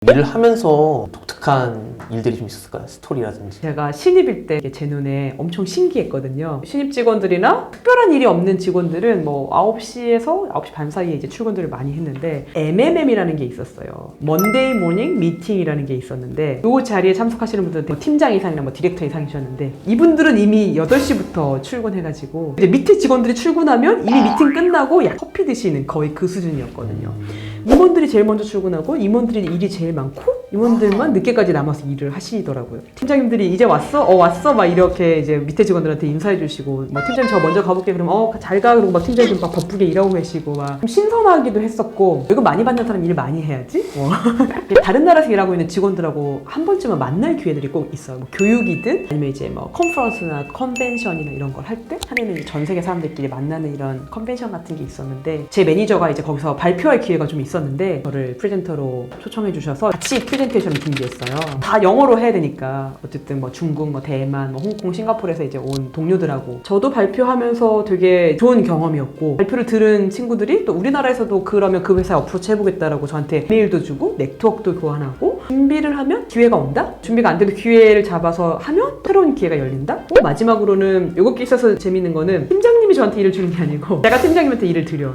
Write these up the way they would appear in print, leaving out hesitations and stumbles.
일을 하면서 독특한 일들이 좀 있었을까요? 스토리라든지. 제가 신입일 때 제 눈에 엄청 신기했거든요. 신입 직원들이나 특별한 일이 없는 직원들은 뭐 9시에서 9시 반 사이에 이제 출근들을 많이 했는데 MMM이라는 게 있었어요. 먼데이 모닝 미팅이라는 게 있었는데 이 자리에 참석하시는 분들은 뭐 팀장 이상이나 뭐 디렉터 이상이셨는데 이분들은 이미 8시부터 출근해가지고 이제 밑에 직원들이 출근하면 이미 미팅 끝나고 야 커피 드시는 거의 그 수준이었거든요. 임원들이 제일 먼저 출근하고 임원들이 일이 제일 많고 임원들만 늦게까지 남아서 일을 하시더라고요. 팀장님들이 이제 왔어? 왔어? 막 이렇게 이제 밑에 직원들한테 인사해 주시고 뭐 팀장님 저 먼저 가볼게 그러면 잘 가 그러고 막 팀장님 막 바쁘게 일하고 계시고 막 좀 신선하기도 했었고 이거 많이 받는 사람 일 많이 해야지? 다른 나라에서 일하고 있는 직원들하고 한 번쯤은 만날 기회들이 꼭 있어요. 뭐 교육이든 아니면 이제 뭐 컨퍼런스나 컨벤션이나 이런 걸 할 때 하면은 전 세계 사람들끼리 만나는 이런 컨벤션 같은 게 있었는데 제 매니저가 이제 거기서 발표할 기회가 좀 있었는데 저를 프레젠터로 초청해 주셔서 같이 프레젠테이션을 준비했어요. 다 영어로 해야 되니까 어쨌든 뭐 중국, 뭐 대만, 뭐 홍콩, 싱가포르에서 이제 온 동료들하고 저도 발표하면서 되게 좋은 경험이었고 발표를 들은 친구들이 또 우리나라에서도 그러면 그 회사에 어프로치 해보겠다라고 저한테 메일도 주고 네트워크도 교환하고 준비를 하면 기회가 온다? 준비가 안 돼도 기회를 잡아서 하면 새로운 기회가 열린다? 마지막으로는 요것게 있어서 재밌는 거는 팀장님이 저한테 일을 주는 게 아니고 제가 팀장님한테 일을 드려요.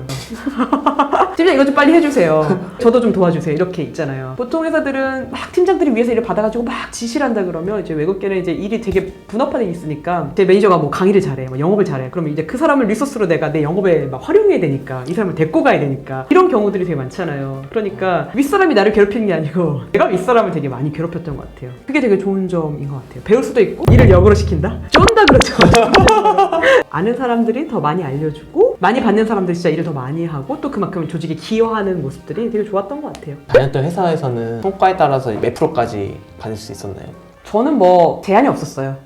팀장 이거 좀 빨리 해주세요. 저도 좀 도와주세요. 이렇게 있잖아요. 보통 회사들은 막 팀장들이 위에서 일을 받아가지고 막 지시를 한다 그러면 이제 외국계는 이제 일이 되게 분업화되어 있으니까 제 매니저가 뭐 강의를 잘해, 뭐 영업을 잘해. 그러면 이제 그 사람을 리소스로 내가 내 영업에 막 활용해야 되니까 이 사람을 데리고 가야 되니까 이런 경우들이 되게 많잖아요. 그러니까 윗사람이 나를 괴롭히는 게 아니고 내가 윗사람을 되게 많이 괴롭혔던 것 같아요. 그게 되게 좋은 점인 것 같아요. 배울 수도 있고 일을 역으로 시킨다? 쫀다 그렇죠. 아는 사람들이 더 많이 알려주고 많이 받는 사람들이 진짜 일을 더 많이 하고 또 그만큼 조직에 기여하는 모습들이 되게 좋았던 것 같아요. 다녔던 회사에서는 성과에 따라서 몇 프로까지 받을 수 있었나요? 저는 뭐 제한이 없었어요.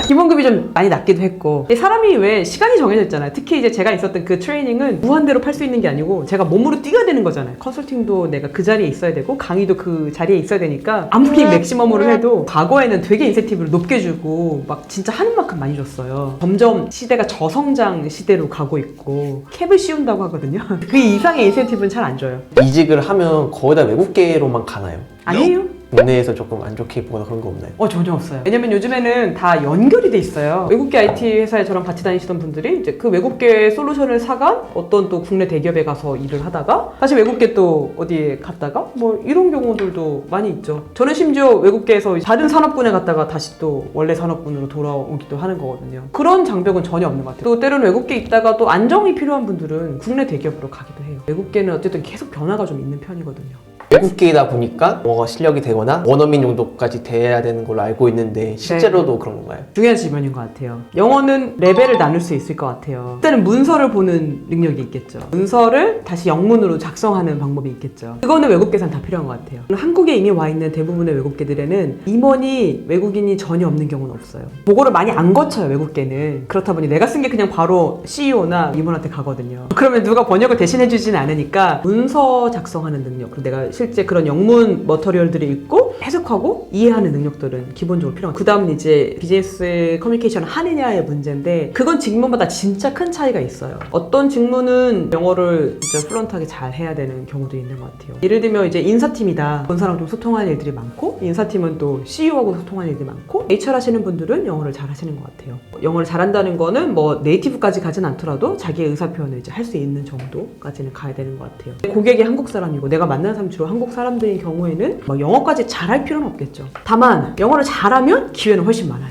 기본급이 좀 많이 낮기도 했고 사람이 왜 시간이 정해져 있잖아요. 특히 이제 제가 있었던 그 트레이닝은 무한대로 팔 수 있는 게 아니고 제가 몸으로 뛰어야 되는 거잖아요. 컨설팅도 내가 그 자리에 있어야 되고 강의도 그 자리에 있어야 되니까 아무리 맥시멈으로 해도 과거에는 되게 인센티브를 높게 주고 막 진짜 하는 만큼 많이 줬어요. 점점 시대가 저성장 시대로 가고 있고 캡을 씌운다고 하거든요. 그 이상의 인센티브는 잘 안 줘요. 이직을 하면 거의 다 외국계로만 가나요? 아니에요. 국내에서 조금 안 좋게 보거나 그런 거 없나요? 전혀 없어요. 왜냐면 요즘에는 다 연결이 돼 있어요. 외국계 IT 회사에 저랑 같이 다니시던 분들이 이제 그 외국계 솔루션을 사간 어떤 또 국내 대기업에 가서 일을 하다가 다시 외국계 또 어디에 갔다가 뭐 이런 경우들도 많이 있죠. 저는 심지어 외국계에서 다른 산업군에 갔다가 다시 또 원래 산업군으로 돌아오기도 하는 거거든요. 그런 장벽은 전혀 없는 것 같아요. 또 때로는 외국계 있다가 또 안정이 필요한 분들은 국내 대기업으로 가기도 해요. 외국계는 어쨌든 계속 변화가 좀 있는 편이거든요. 외국계이다 보니까 영어 실력이 되거나 원어민 정도까지 돼야 되는 걸로 알고 있는데 실제로도 그런 건가요? 중요한 질문인 것 같아요. 영어는 레벨을 나눌 수 있을 것 같아요. 일단은 문서를 보는 능력이 있겠죠. 문서를 다시 영문으로 작성하는 방법이 있겠죠. 그거는 외국계산 다 필요한 것 같아요. 한국에 이미 와 있는 대부분의 외국계들에는 임원이 외국인이 전혀 없는 경우는 없어요. 보고를 많이 안 거쳐요, 외국계는. 그렇다 보니 내가 쓴 게 그냥 바로 CEO나 임원한테 가거든요. 그러면 누가 번역을 대신해 주지는 않으니까 문서 작성하는 능력, 그리고 내가 실제 그런 영문 머터리얼들이 있고 해석하고 이해하는 능력들은 기본적으로 필요합니다. 그 다음은 이제 비즈니스 커뮤니케이션을 하느냐의 문제인데 그건 직무마다 진짜 큰 차이가 있어요. 어떤 직무는 영어를 진짜 플루언트하게 잘 해야 되는 경우도 있는 것 같아요. 예를 들면 이제 인사팀이다. 본사랑 좀 소통하는 일들이 많고 인사팀은 또 CEO하고 소통하는 일들이 많고 HR 하시는 분들은 영어를 잘 하시는 것 같아요. 영어를 잘한다는 거는 뭐 네이티브까지 가진 않더라도 자기의 의사표현을 이제 할 수 있는 정도까지는 가야 되는 것 같아요. 고객이 한국 사람이고 내가 만나는 사람 주로 한국 사람들인 경우에는 뭐 영어까지 잘할 필요는 없겠죠. 다만 영어를 잘하면 기회는 훨씬 많아요.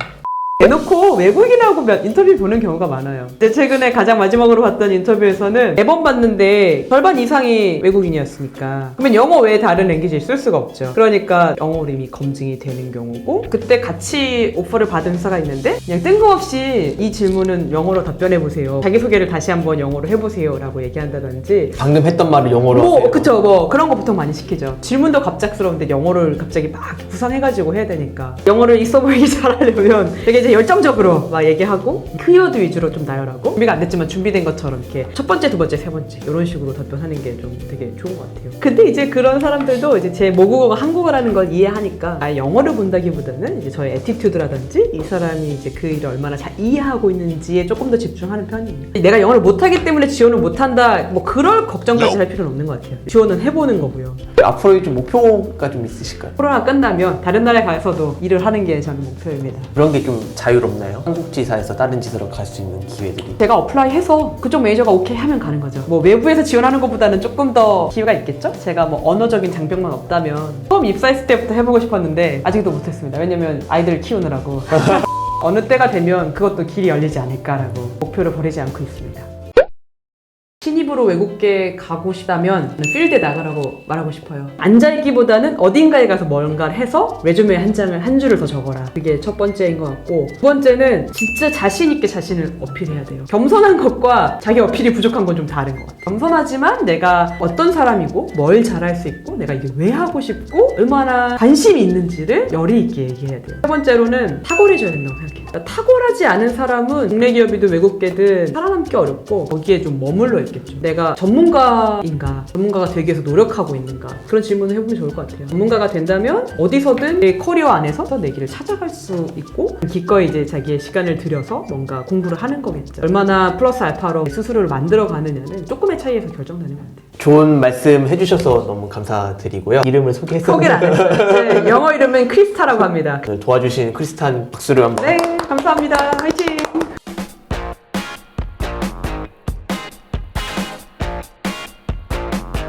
대놓고 외국인하고 인터뷰 보는 경우가 많아요. 근데 최근에 가장 마지막으로 봤던 인터뷰에서는 매번 봤는데 절반 이상이 외국인이었으니까 그러면 영어 외에 다른 랭귀지를 쓸 수가 없죠. 그러니까 영어로 이미 검증이 되는 경우고 그때 같이 오퍼를 받은 회사가 있는데 그냥 뜬금없이 이 질문은 영어로 답변해보세요. 자기소개를 다시 한번 영어로 해보세요 라고 얘기한다든지 방금 했던 말을 영어로 하세요. 그쵸. 뭐 그런 거 보통 많이 시키죠. 질문도 갑작스러운데 영어를 갑자기 막 구상해가지고 해야 되니까 영어를 있어 보이게 잘하려면 되게 이제 이제 열정적으로 막 얘기하고 키워드 위주로 좀 나열하고 준비가 안 됐지만 준비된 것처럼 이렇게 첫 번째, 두 번째, 세 번째 이런 식으로 답변하는 게 좀 되게 좋은 것 같아요. 근데 이제 그런 사람들도 이제 제 모국어가 한국어라는 걸 이해하니까 아예 영어를 본다기보다는 이제 저의 애티튜드라든지 이 사람이 이제 그 일을 얼마나 잘 이해하고 있는지에 조금 더 집중하는 편이에요. 내가 영어를 못하기 때문에 지원을 못한다 뭐 그럴 걱정까지 할 필요는 없는 것 같아요. 지원은 해보는 거고요. 앞으로 좀 목표가 좀 있으실까요? 코로나 끝나면 다른 나라에 가서도 일을 하는 게 저는 목표입니다. 그런 게 좀 자유롭나요? 한국 지사에서 다른 지사로 갈 수 있는 기회들이. 제가 어플라이해서 그쪽 매니저가 오케이 하면 가는 거죠. 뭐 외부에서 지원하는 것보다는 조금 더 기회가 있겠죠? 제가 뭐 언어적인 장벽만 없다면 처음 입사했을 때부터 해보고 싶었는데 아직도 못했습니다. 왜냐면 아이들을 키우느라고. 어느 때가 되면 그것도 길이 열리지 않을까라고 목표를 버리지 않고 있습니다. 신입으로 외국계 가고 싶다면 필드에 나가라고 말하고 싶어요. 앉아있기보다는 어딘가에 가서 뭔가를 해서 레주메 한 장을 한 줄을 더 적어라. 그게 첫 번째인 것 같고 두 번째는 진짜 자신 있게 자신을 어필해야 돼요. 겸손한 것과 자기 어필이 부족한 건 좀 다른 것 같아요. 겸손하지만 내가 어떤 사람이고 뭘 잘할 수 있고 내가 이게 왜 하고 싶고 얼마나 관심이 있는지를 열의 있게 얘기해야 돼요. 세 번째로는 탁월해져야 된다고 생각해요. 그러니까 탁월하지 않은 사람은 국내 기업이든 외국계든 살아남기 어렵고 거기에 좀 머물러 있겠죠. 내가 전문가인가? 전문가가 되기 위해서 노력하고 있는가? 그런 질문을 해보면 좋을 것 같아요. 전문가가 된다면 어디서든 내 커리어 안에서 내 길을 찾아갈 수 있고 기꺼이 이제 자기의 시간을 들여서 뭔가 공부를 하는 거겠죠. 얼마나 플러스 알파로 스스로를 만들어 가느냐는 조금의 차이에서 결정되는 것 같아요. 좋은 말씀 해주셔서 너무 감사드리고요. 이름을 소개해서 소개를 안 했어요. 네, 영어 이름은 크리스타라고 합니다. 도와주신 크리스탄 박수를 한번. 네, 감사합니다. 화이팅!